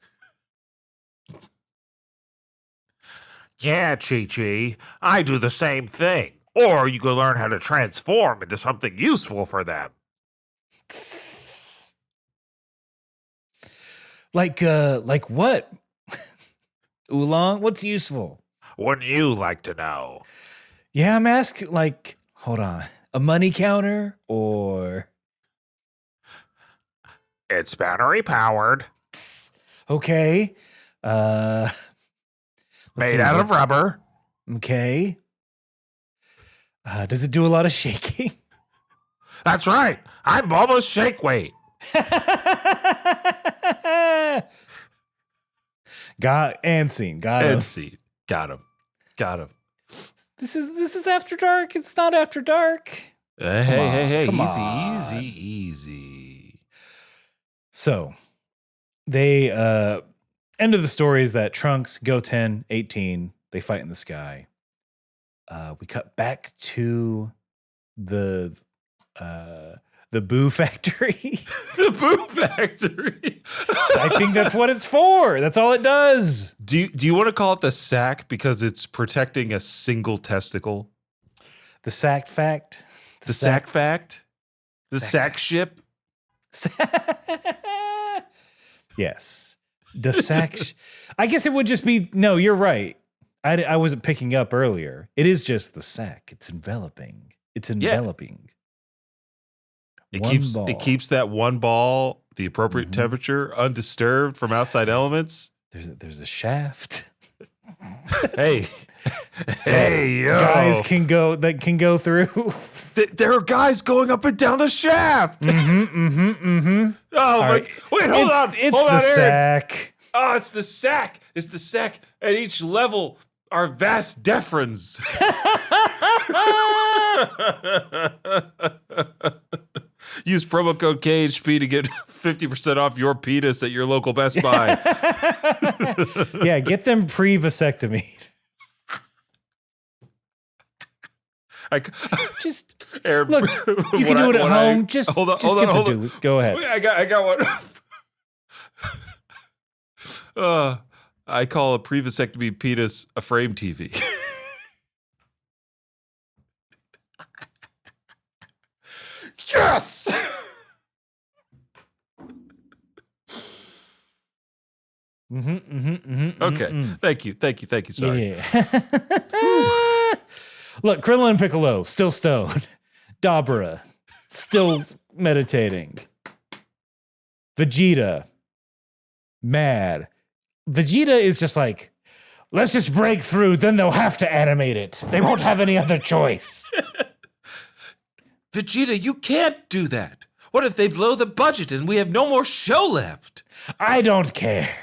Yeah, Chi-Chi, I do the same thing. Or you could learn how to transform into something useful for them. Like what? Oolong, what's useful? Wouldn't you like to know? Yeah, I'm asking, like, hold on. A money counter or It's battery powered, okay. made out of rubber. Okay. Does it do a lot of shaking? That's right. I'm almost shake weight. Got and scene. Got And him. see. Got him. This is after dark. It's not after dark. Hey. come Easy, on. easy. So they end of the story is that Trunks, Goten, 18, they fight in the sky. We cut back to the Boo Factory. The Boo Factory. I think that's what it's for. That's all it does. Do you want to call it the sack because it's protecting a single testicle? The sack fact. The sack fact? The sack ship? Yes. The sack. I guess it would just be. No, you're right. I wasn't picking up earlier. It is just the sack. It's enveloping. It's enveloping. It One ball. keeps that one ball, the appropriate temperature, undisturbed from outside elements. There's a shaft. Hey, yo. Guys can go through. There are guys going up and down the shaft. Oh, right. wait, hold on. It's Hold the on, Aaron. sack. Oh, it's the sack. It's the sack. At each level are vast deferens. Use promo code KHP to get 50% off your penis at your local Best Buy. Yeah, get them pre-vasectomy. Just Aaron, look. You can do it at home. Just hold on. Go ahead. Wait, I got one. I call a pre-vasectomy penis a frame TV. Yes. Okay. Thank you. Sorry. Yeah. Look, Krillin and Piccolo still stoned. Dabura still meditating. Vegeta mad. Vegeta is just like, let's just break through, then they'll have to animate it. They won't have any other choice. Vegeta, you can't do that. What if they blow the budget and we have no more show left? I don't care.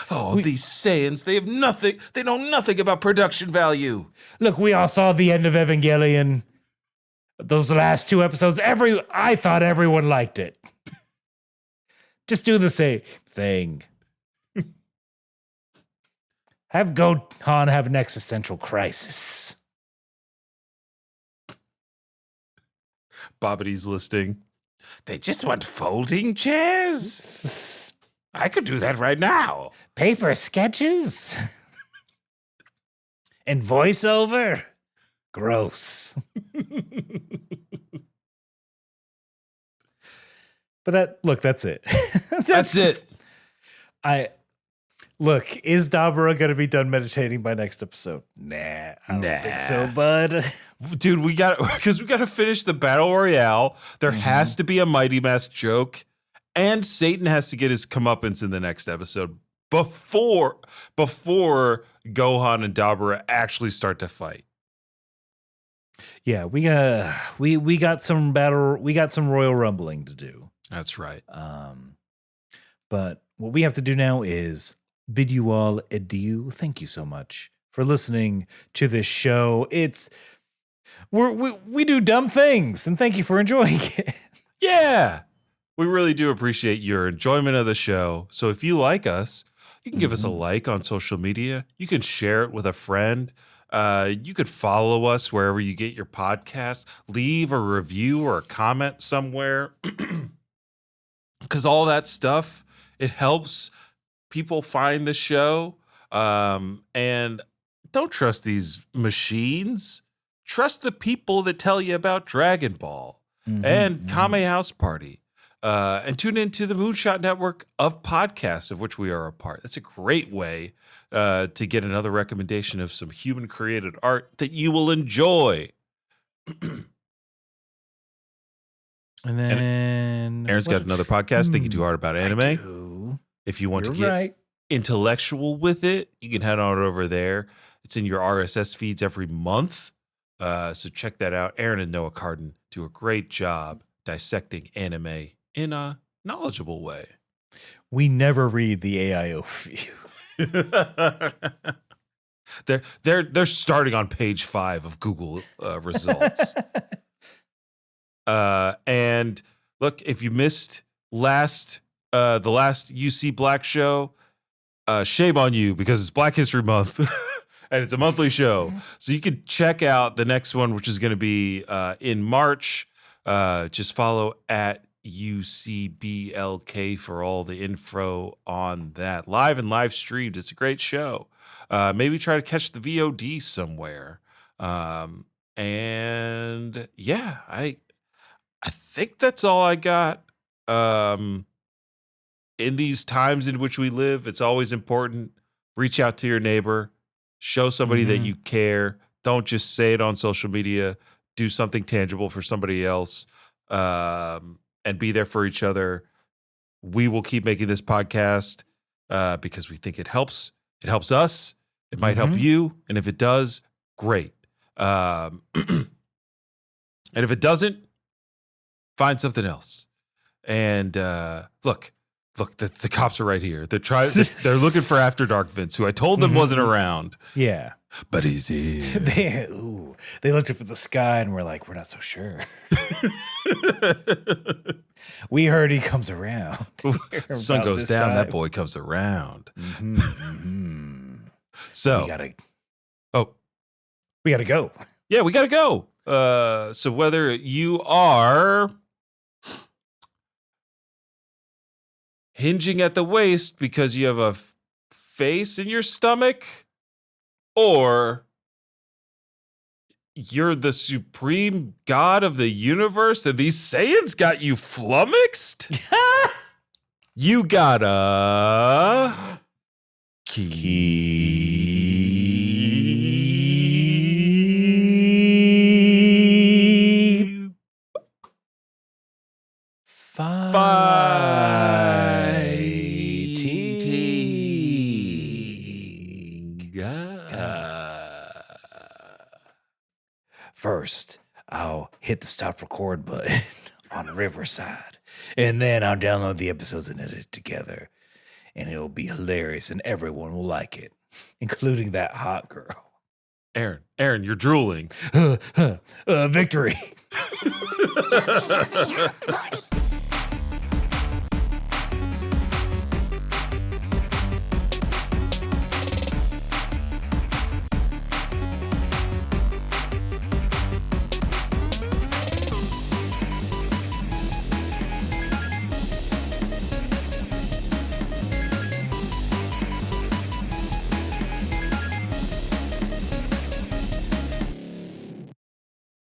Oh, these Saiyans, they have nothing. They know nothing about production value. Look, we all saw the end of Evangelion. Those last 2 episodes, I thought everyone liked it. Just do the same thing. Have Gohan have an existential crisis. Babbity's listing. They just want folding chairs? I could do that right now. Paper sketches? And voiceover? Gross. But that's it. That's it. Look, is Dabura going to be done meditating by next episode? Nah, I don't think so, bud. Dude, we got to finish the battle royale. There has to be a Mighty Mask joke, and Satan has to get his comeuppance in the next episode before Gohan and Dabura actually start to fight. Yeah, we got some royal rumbling to do. That's right. But what we have to do now is bid you all adieu. Thank you so much for listening to this show. We do dumb things, and thank you for enjoying it. Yeah, we really do appreciate your enjoyment of the show. So if you like us, you can give us a like on social media. You can share it with a friend. You could follow us wherever you get your podcasts. Leave a review or a comment somewhere. Because all that stuff, it helps people find the show. And don't trust these machines. Trust the people that tell you about Dragon Ball and Kame House Party. And tune into the Moonshot Network of podcasts, of which we are a part. That's a great way to get another recommendation of some human-created art that you will enjoy. And then Aaron's got another podcast, Thinking Too Hard About Anime. I do. If you want You're to get right. intellectual with it, you can head on over there. It's in your RSS feeds every month. So check that out. Aaron and Noah Carden do a great job dissecting anime in a knowledgeable way. We never read the AIO review. They're starting on page 5 of Google results. And look, if you missed the last UC Black show, shame on you because it's Black History Month and it's a monthly show. So you can check out the next one, which is going to be in March. Just follow at UCBLK for all the info on that. Live and live streamed. It's a great show. Maybe try to catch the VOD somewhere. And yeah, I think that's all I got. In these times in which we live, it's always important. Reach out to your neighbor. Show somebody that you care. Don't just say it on social media. Do something tangible for somebody else. And be there for each other. We will keep making this podcast because we think it helps. It helps us. It might help you. And if it does, great. And if it doesn't, find something else. And look, the cops are right here. They're looking for After Dark Vince, who I told them wasn't around. Yeah. But he's here. They looked up at the sky and were like, we're not so sure. We heard he comes around. Sun goes down, that boy comes around. So we gotta go. Yeah, we gotta go. So whether you are hinging at the waist because you have a face in your stomach, or you're the supreme god of the universe and these Saiyans got you flummoxed, you gotta keep First, I'll hit the stop record button on Riverside, and then I'll download the episodes and edit it together, and it'll be hilarious, and everyone will like it, including that hot girl. Aaron, you're drooling. Victory.